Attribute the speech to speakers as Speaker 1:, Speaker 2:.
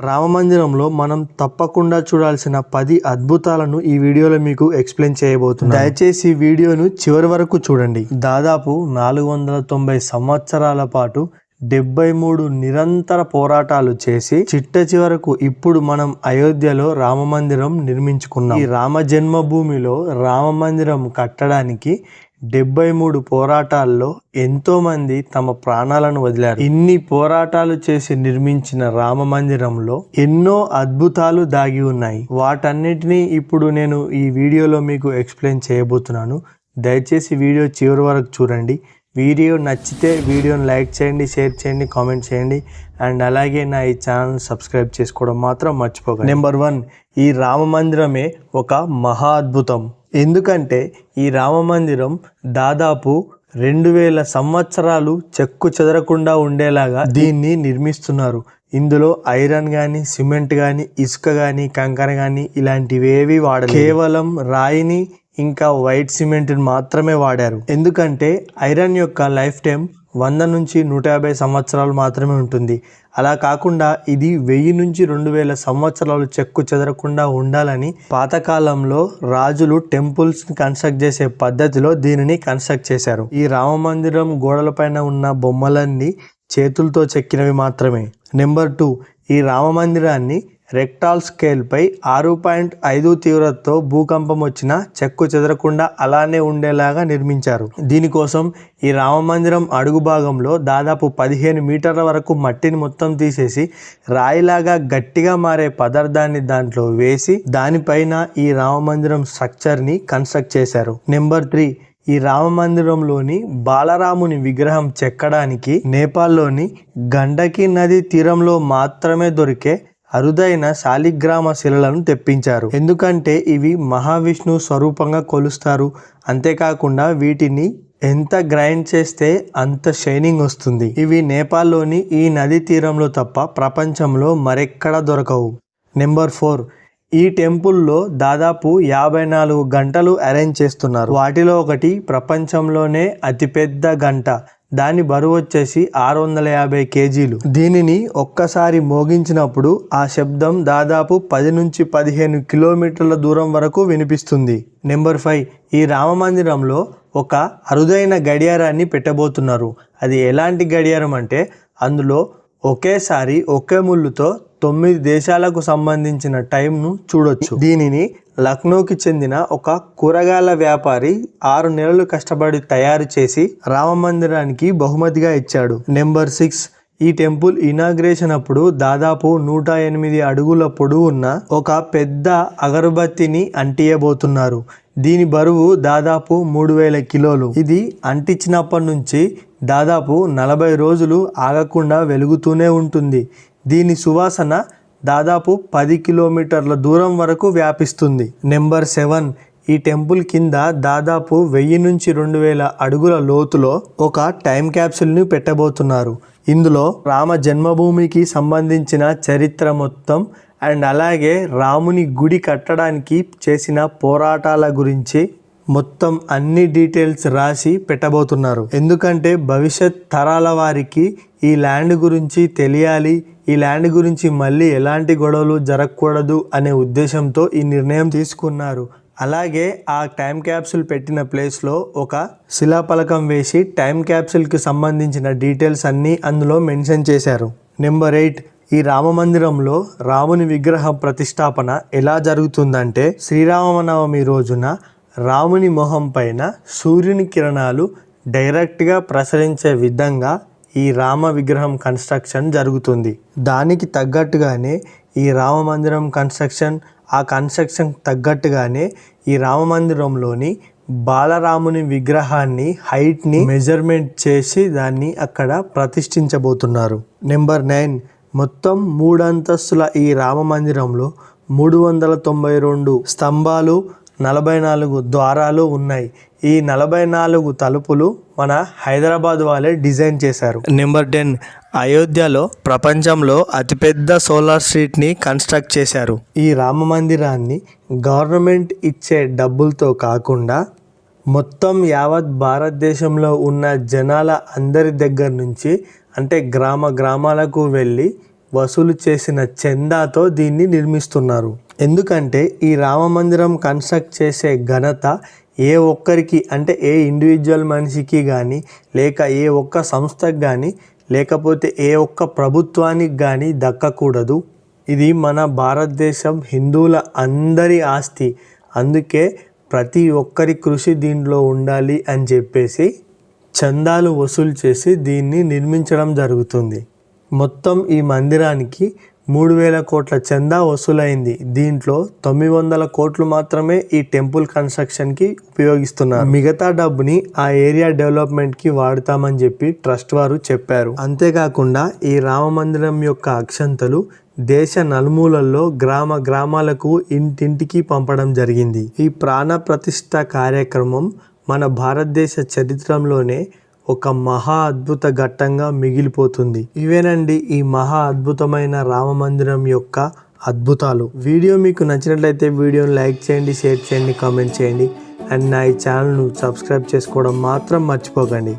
Speaker 1: రామమందిరంలో మనం తప్పకుండా చూడాల్సిన 10 అద్భుతాలను ఈ వీడియోలో మీకు ఎక్స్ప్లెయిన్ చేయబోతున్నాను. దయచేసి ఈ వీడియోను చివరి వరకు చూడండి. దాదాపు 490 సంవత్సరాల పాటు 73 నిరంతర పోరాటాలు చేసి చిట్ట చివరకు ఇప్పుడు మనం అయోధ్యలో రామమందిరం నిర్మించుకున్నాం. ఈ రామ జన్మభూమిలో రామమందిరం కట్టడానికి 73 పోరాటాల్లో ఎంతో మంది తమ ప్రాణాలను వదిలారు. ఇన్ని పోరాటాలు చేసి నిర్మించిన రామ మందిరంలో ఎన్నో అద్భుతాలు దాగి ఉన్నాయి. వాటన్నిటినీ ఇప్పుడు నేను ఈ వీడియోలో మీకు ఎక్స్ప్లెయిన్ చేయబోతున్నాను. దయచేసి వీడియో చివరి వరకు చూడండి. వీడియో నచ్చితే వీడియోని లైక్ చేయండి, షేర్ చేయండి, కామెంట్ చేయండి అండ్ అలాగే నా ఈ ఛానల్ సబ్స్క్రైబ్ చేసుకోవడం మాత్రం మర్చిపోకండి. నెంబర్ 1, ఈ రామ మందిరమే ఒక మహా అద్భుతం. ఎందుకంటే ఈ రామ మందిరం దాదాపు 2000 సంవత్సరాలు చెక్కు చెదరకుండా ఉండేలాగా దీన్ని నిర్మిస్తున్నారు. ఇందులో ఐరన్ కానీ, సిమెంట్ కానీ, ఇసుక కానీ, కంకర కానీ ఇలాంటివేవి వాడలేదు. కేవలం రాయిని ఇంకా వైట్ సిమెంట్ మాత్రమే వాడారు. ఎందుకంటే ఐరన్ యొక్క లైఫ్ టైం 100 నుంచి 150 సంవత్సరాలు మాత్రమే ఉంటుంది. అలా కాకుండా ఇది 1000 నుంచి 2000 సంవత్సరాలు చెక్కు చెదరకుండా ఉండాలని పాతకాలంలో రాజులు టెంపుల్స్ కన్స్ట్రక్ట్ చేసే పద్ధతిలో దీనిని కన్స్ట్రక్ట్ చేశారు. ఈ రామ మందిరం గోడలపైన ఉన్న బొమ్మలన్నీ చేతులతో చెక్కినవి మాత్రమే. నెంబర్ 2, ఈ రామ మందిరాన్ని రెక్టాల్ స్కేల్ పై 6.5 తీవ్రతతో భూకంపం వచ్చినా చెక్కు చెదరకుండా అలానే ఉండేలాగా నిర్మించారు. దీనికోసం ఈ రామ మందిరం అడుగు భాగంలో దాదాపు 15 మీటర్ల వరకు మట్టిని మొత్తం తీసేసి రాయిలాగా గట్టిగా మారే పదార్థాన్ని దాంట్లో వేసి దానిపైన ఈ రామ మందిరం స్ట్రక్చర్ని కన్స్ట్రక్ట్ చేశారు. నెంబర్ 3, ఈ రామ మందిరంలోని బాలరాముని విగ్రహం చెక్కడానికి నేపాల్లోని గండకి నది తీరంలో మాత్రమే దొరికే అరుదైన శాలిగ్రామ శిలలను తెప్పించారు. ఎందుకంటే ఇవి మహావిష్ణు స్వరూపంగా కొలుస్తారు. అంతేకాకుండా వీటిని ఎంత గ్రైండ్ చేస్తే అంత షైనింగ్ వస్తుంది. ఇవి నేపాల్లోని ఈ నది తీరంలో తప్ప ప్రపంచంలో మరెక్కడా దొరకవు. నెంబర్ 4, ఈ టెంపుల్లో దాదాపు 54 గంటలు అరేంజ్ చేస్తున్నారు. వాటిలో ఒకటి ప్రపంచంలోనే అతిపెద్ద గంట. దాని బరువు వచ్చేసి 650 కేజీలు. దీనిని ఒక్కసారి మోగించినప్పుడు ఆ శబ్దం దాదాపు 10 నుంచి 15 కిలోమీటర్ల దూరం వరకు వినిపిస్తుంది. నెంబర్ 5, ఈ రామ మందిరంలో ఒక అరుదైన గడియారాన్ని పెట్టబోతున్నారు. అది ఎలాంటి గడియారం అంటే అందులో ఒకేసారి ఒకే ముళ్ళుతో 9 దేశాలకు సంబంధించిన టైంను చూడొచ్చు. దీనిని లక్నోకి చెందిన ఒక కూరగాయల వ్యాపారి 6 నెలలు కష్టపడి తయారు చేసి రామ మందిరానికి బహుమతిగా ఇచ్చాడు. నెంబర్ 6, ఈ టెంపుల్ ఇనాగ్రేషన్ అప్పుడు దాదాపు 108 అడుగుల పొడవు ఉన్న ఒక పెద్ద అగరబత్తిని అంటియబోతున్నారు. దీని బరువు దాదాపు 3000 కిలోలు. ఇది అంటించినప్పటి నుంచి దాదాపు 40 రోజులు ఆగకుండా వెలుగుతూనే ఉంటుంది. దీని సువాసన దాదాపు 10 కిలోమీటర్ల దూరం వరకు వ్యాపిస్తుంది. నెంబర్ 7, ఈ టెంపుల్ కింద దాదాపు 1000 నుంచి 2000 అడుగుల లోతులో ఒక టైం క్యాప్సూల్ని పెట్టబోతున్నారు. ఇందులో రామ జన్మభూమికి సంబంధించిన చరిత్ర మొత్తం అండ్ అలాగే రాముని గుడి కట్టడానికి చేసిన పోరాటాల గురించి మొత్తం అన్ని డీటెయిల్స్ రాసి పెట్టబోతున్నారు. ఎందుకంటే భవిష్యత్ తరాల వారికి ఈ ల్యాండ్ గురించి తెలియాలి, ఈ ల్యాండ్ గురించి మళ్ళీ ఎలాంటి గొడవలు జరగకూడదు అనే ఉద్దేశంతో ఈ నిర్ణయం తీసుకున్నారు. అలాగే ఆ టైం క్యాప్సూల్ పెట్టిన ప్లేస్లో ఒక శిలాఫలకం వేసి టైం క్యాప్సూల్కి సంబంధించిన డీటెయిల్స్ అన్నీ అందులో మెన్షన్ చేశారు. నెంబర్ 8, ఈ రామ మందిరంలో రాముని విగ్రహం ప్రతిష్టాపన ఎలా జరుగుతుందంటే శ్రీరామనవమి రోజున రాముని మొహం పైన సూర్యుని కిరణాలు డైరెక్ట్గా ప్రసరించే విధంగా ఈ రామ విగ్రహం కన్స్ట్రక్షన్ జరుగుతుంది. దానికి తగ్గట్టుగానే ఈ రామ మందిరం కన్స్ట్రక్షన్, ఆ కన్స్ట్రక్షన్ తగ్గట్టుగానే ఈ రామ మందిరంలోని బాలరాముని విగ్రహాన్ని హైట్ని మెజర్మెంట్ చేసి దాన్ని అక్కడ ప్రతిష్ఠించబోతున్నారు. నెంబర్ 9, మొత్తం 3 అంతస్తుల ఈ రామ మందిరంలో 392 స్తంభాలు, 44 ద్వారాలు ఉన్నాయి. ఈ 44 తలుపులు మన హైదరాబాద్ వాళ్ళే డిజైన్ చేశారు. నెంబర్ 10, అయోధ్యలో ప్రపంచంలో అతిపెద్ద సోలార్ స్ట్రీట్ని కన్స్ట్రక్ట్ చేశారు. ఈ రామ మందిరాన్ని గవర్నమెంట్ ఇచ్చే డబ్బులతో కాకుండా మొత్తం యావత్ భారతదేశంలో ఉన్న జనాల అందరి దగ్గర నుంచి అంటే గ్రామాలకు వెళ్ళి వసూలు చేసిన చందాతో దీన్ని నిర్మిస్తున్నారు. ఎందుకంటే ఈ రామ మందిరం కన్స్ట్రక్ట్ చేసే ఘనత ఏ ఒక్కరికి అంటే ఏ ఇండివిజువల్ మనిషికి కానీ, లేక ఏ ఒక్క సంస్థకు కానీ, లేకపోతే ఏ ఒక్క ప్రభుత్వానికి కానీ దక్కకూడదు. ఇది మన భారతదేశం హిందువుల అందరి ఆస్తి. అందుకే ప్రతి ఒక్కరి కృషి దీంట్లో ఉండాలి అని చెప్పేసి చందాలు వసూలు చేసి దీన్ని నిర్మించడం జరుగుతుంది. మొత్తం ఈ మందిరానికి 3,000 కోట్ల చందా వసూలైంది. దీంట్లో 900 కోట్లు మాత్రమే ఈ టెంపుల్ కన్స్ట్రక్షన్కి ఉపయోగిస్తున్నారు. మిగతా డబ్బుని ఆ ఏరియా డెవలప్మెంట్కి వాడతామని చెప్పి ట్రస్ట్ వారు చెప్పారు. అంతేకాకుండా ఈ రామ మందిరం యొక్క అక్షంతలు దేశ నలుమూలల్లో గ్రామాలకు ఇంటింటికి పంపడం జరిగింది. ఈ ప్రాణ ప్రతిష్ఠ కార్యక్రమం మన భారతదేశ చరిత్రలోనే ఒక మహా అద్భుత ఘట్టంగా మిగిలిపోతుంది. ఇవేనండి ఈ మహా అద్భుతమైన రామ మందిరం యొక్క అద్భుతాలు. వీడియో మీకు నచ్చినట్లయితే వీడియోని లైక్ చేయండి, షేర్ చేయండి, కామెంట్ చేయండి. అండ్ నా ఈ ఛానల్ను సబ్స్క్రైబ్ చేసుకోవడం మాత్రం మర్చిపోకండి.